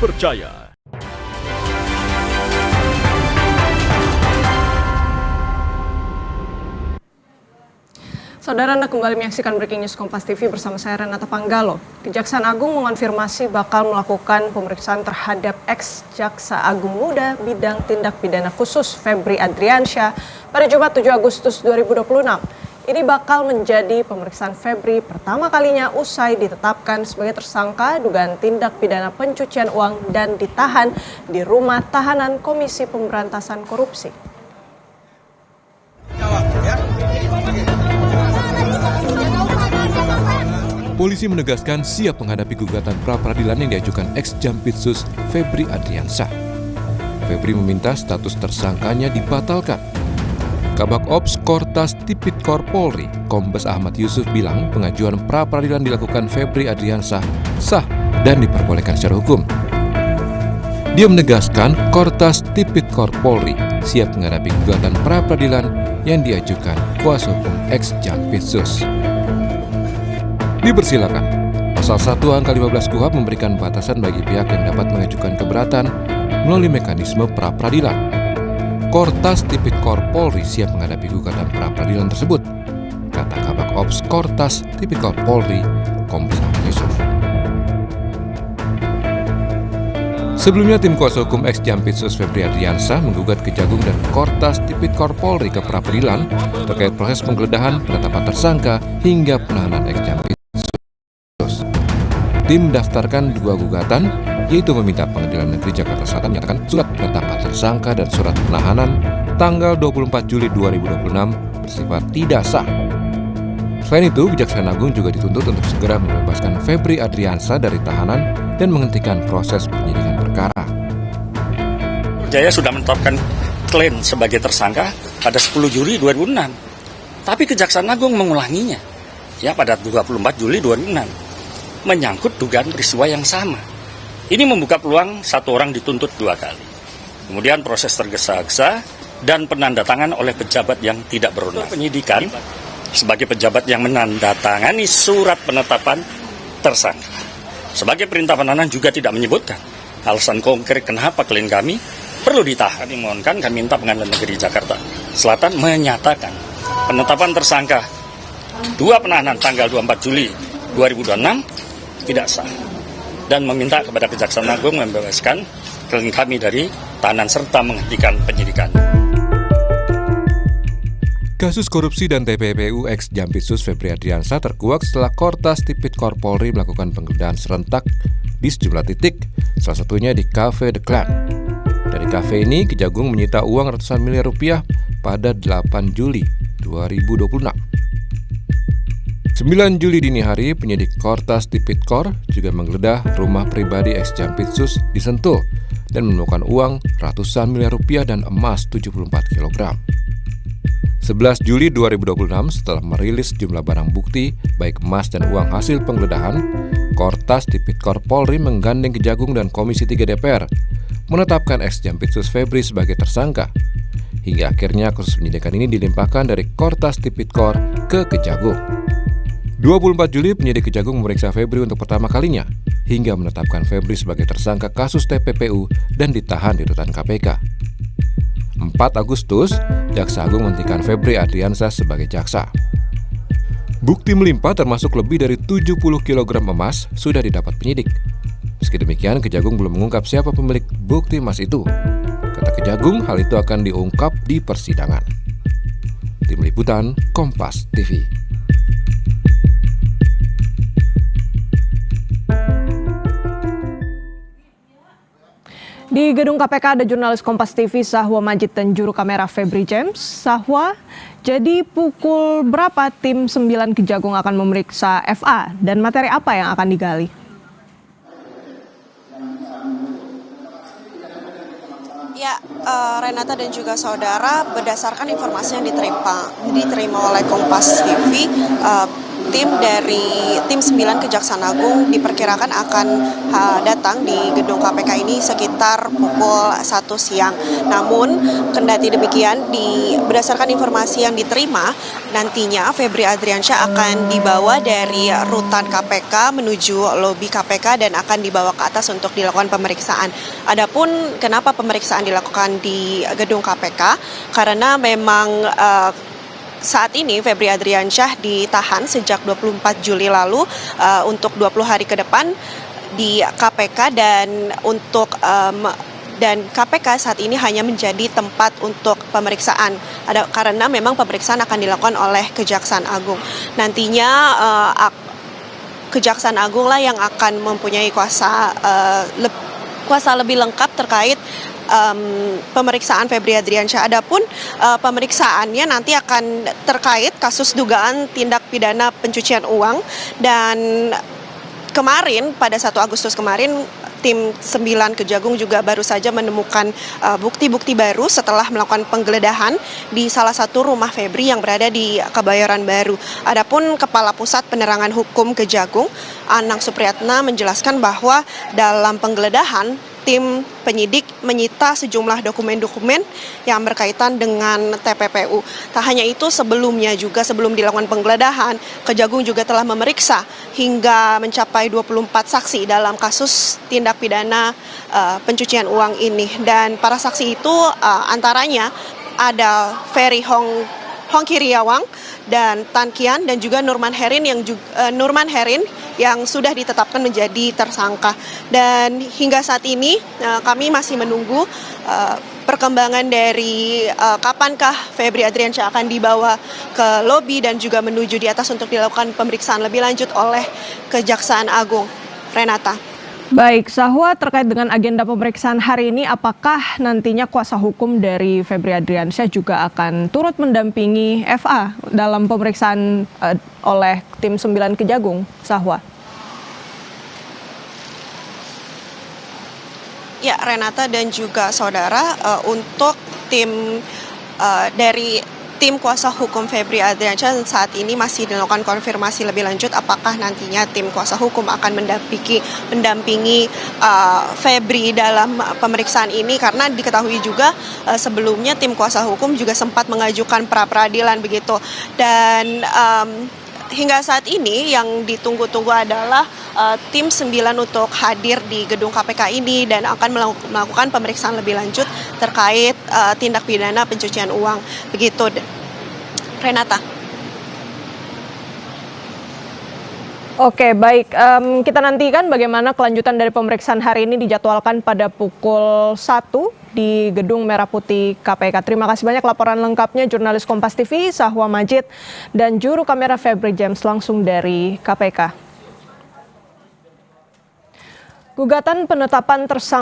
terpercaya. Saudara, Anda kembali menyaksikan Breaking News Kompas TV bersama saya Renata Panggalo. Kejaksaan Agung mengonfirmasi bakal melakukan pemeriksaan terhadap ex-Jaksa Agung Muda bidang tindak pidana khusus Febri Adriansyah pada Jumat 7 Agustus 2026. Ini bakal menjadi pemeriksaan Febri pertama kalinya usai ditetapkan sebagai tersangka dugaan tindak pidana pencucian uang dan ditahan di rumah tahanan Komisi Pemberantasan Korupsi. Polisi menegaskan siap menghadapi gugatan pra-peradilan yang diajukan ex-Jampitsus Febri Adriansyah. Febri meminta status tersangkanya dibatalkan. Kabak Ops Kortas Tipikor Polri, Kombes Ahmad Yusuf bilang pengajuan pra-peradilan dilakukan Febri Adriansyah sah dan diperbolehkan secara hukum. Dia menegaskan Kortas Tipikor Polri siap menghadapi gugatan pra-peradilan yang diajukan kuasa hukum ex-Jampitsus. Dipersilakan. Pasal 1 angka 15 KUHP memberikan batasan bagi pihak yang dapat mengajukan keberatan melalui mekanisme pra-peradilan. Kortas Tipikor Polri siap menghadapi gugatan pra-peradilan tersebut, kata Kabak Ops Kortas Tipikor Polri, Kombes Ahmad Yusuf. Sebelumnya, tim kuasa hukum ex-Jampitsus Febri Adriansyah menggugat Kejagung dan Kortas Tipikor Polri ke pra-peradilan terkait proses penggeledahan, penetapan tersangka, hingga penahanan ex-Jampitsus. Tim mendaftarkan 2 gugatan, yaitu meminta Pengadilan Negeri Jakarta Selatan menyatakan surat penetapan tersangka dan surat penahanan tanggal 24 Juli 2026 bersifat tidak sah. Selain itu, Kejaksaan Agung juga dituntut untuk segera membebaskan Febri Adriansyah dari tahanan dan menghentikan proses penyidikan perkara. Jaya sudah menetapkan klaim sebagai tersangka pada 10 Juli 2006, tapi Kejaksaan Agung mengulanginya pada 24 Juli 2006. Menyangkut dugaan peristiwa yang sama. Ini membuka peluang satu orang dituntut 2 kali. Kemudian proses tergesa-gesa dan penandatangan oleh pejabat yang tidak berwenang. Penyidikan sebagai pejabat yang menandatangani surat penetapan tersangka. Sebagai perintah penahanan juga tidak menyebutkan alasan konkret kenapa klien kami perlu ditahan. Dimohonkan kami minta Pengadilan Negeri Jakarta Selatan menyatakan penetapan tersangka 2 penahanan tanggal 24 Juli 2026 tidak sah dan meminta kepada Kejaksaan Agung membebaskan klien kami dari tahanan serta menghentikan penyidikan. Kasus korupsi dan TPPU ex-Jampitsus Febri Adriansyah terkuak setelah Kortas Tipikor Polri melakukan penggeledahan serentak di sejumlah titik, salah satunya di Cafe The Clan. Dari kafe ini, Kejagung menyita uang ratusan miliar rupiah pada 8 Juli 2026. 9 Juli dini hari, penyidik Kortas Tipikor juga menggeledah rumah pribadi ex-Jampitsus di Sentul dan menemukan uang ratusan miliar rupiah dan emas 74 kg. 11 Juli 2026, setelah merilis jumlah barang bukti, baik emas dan uang hasil penggeledahan, Kortas Tipikor Polri menggandeng Kejagung dan Komisi 3 DPR, menetapkan ex-Jampitsus Febri sebagai tersangka. Hingga akhirnya kasus penyidikan ini dilimpahkan dari Kortas Tipikor ke Kejagung. 24 Juli, penyidik Kejagung memeriksa Febri untuk pertama kalinya, hingga menetapkan Febri sebagai tersangka kasus TPPU dan ditahan di rutan KPK. 4 Agustus, Jaksa Agung menghentikan Febri Adriansyah sebagai jaksa. Bukti melimpah termasuk lebih dari 70 kg emas sudah didapat penyidik. Meski demikian, Kejagung belum mengungkap siapa pemilik bukti emas itu. Kata Kejagung, hal itu akan diungkap di persidangan. Tim Liputan, Kompas TV. Di gedung KPK ada jurnalis Kompas TV Sahwa Majid dan juru kamera Febri James. Sahwa, jadi pukul berapa tim 9 Kejagung akan memeriksa FA dan materi apa yang akan digali? Ya, Renata dan juga saudara, berdasarkan informasi yang diterima oleh Kompas TV, tim dari tim 9 Kejaksaan Agung diperkirakan akan datang di gedung KPK ini sekitar pukul 1 siang. Namun kendati demikian, berdasarkan informasi yang diterima, nantinya Febri Adriansyah akan dibawa dari rutan KPK menuju lobi KPK dan akan dibawa ke atas untuk dilakukan pemeriksaan. Adapun kenapa pemeriksaan dilakukan di gedung KPK? Karena memang saat ini Febri Adriansyah ditahan sejak 24 Juli lalu untuk 20 hari ke depan di KPK dan KPK saat ini hanya menjadi tempat untuk pemeriksaan. Karena memang pemeriksaan akan dilakukan oleh Kejaksaan Agung. Nantinya Kejaksaan Agung lah yang akan mempunyai kuasa lebih lengkap terkait pemeriksaan Febri Adriansyah. Adapun pemeriksaannya nanti akan terkait kasus dugaan tindak pidana pencucian uang, dan kemarin pada 1 Agustus kemarin tim 9 Kejagung juga baru saja menemukan bukti-bukti baru setelah melakukan penggeledahan di salah satu rumah Febri yang berada di Kebayoran Baru. Adapun Kepala Pusat Penerangan Hukum Kejagung, Anang Supriyatna, menjelaskan bahwa dalam penggeledahan tim penyidik menyita sejumlah dokumen-dokumen yang berkaitan dengan TPPU. Tak hanya itu, sebelum dilakukan penggeledahan, Kejagung juga telah memeriksa hingga mencapai 24 saksi dalam kasus tindak pidana pencucian uang ini. Dan para saksi itu antaranya ada Ferry Hong Kiriawang dan Tan Kian dan juga Nurman Herin yang sudah ditetapkan menjadi tersangka. Dan hingga saat ini kami masih menunggu perkembangan dari kapankah Febri Adriansyah akan dibawa ke lobi dan juga menuju di atas untuk dilakukan pemeriksaan lebih lanjut oleh Kejaksaan Agung. Renata. Baik, Sahwa, terkait dengan agenda pemeriksaan hari ini, apakah nantinya kuasa hukum dari Febri Adriansyah juga akan turut mendampingi FA dalam pemeriksaan oleh tim 9 Kejagung, Sahwa? Ya, Renata dan juga saudara, untuk tim dari tim kuasa hukum Febri Adriansyah saat ini masih dilakukan konfirmasi lebih lanjut apakah nantinya tim kuasa hukum akan mendampingi Febri dalam pemeriksaan ini, karena diketahui juga sebelumnya tim kuasa hukum juga sempat mengajukan pra peradilan begitu. Dan hingga saat ini yang ditunggu-tunggu adalah tim 9 untuk hadir di gedung KPK ini dan akan melakukan pemeriksaan lebih lanjut terkait tindak pidana pencucian uang. Begitu, Renata. Oke, baik. Kita nantikan bagaimana kelanjutan dari pemeriksaan hari ini, dijadwalkan pada pukul 1 di Gedung Merah Putih KPK. Terima kasih banyak laporan lengkapnya jurnalis Kompas TV, Sahwa Majid, dan juru kamera Febri James langsung dari KPK. Gugatan penetapan tersangka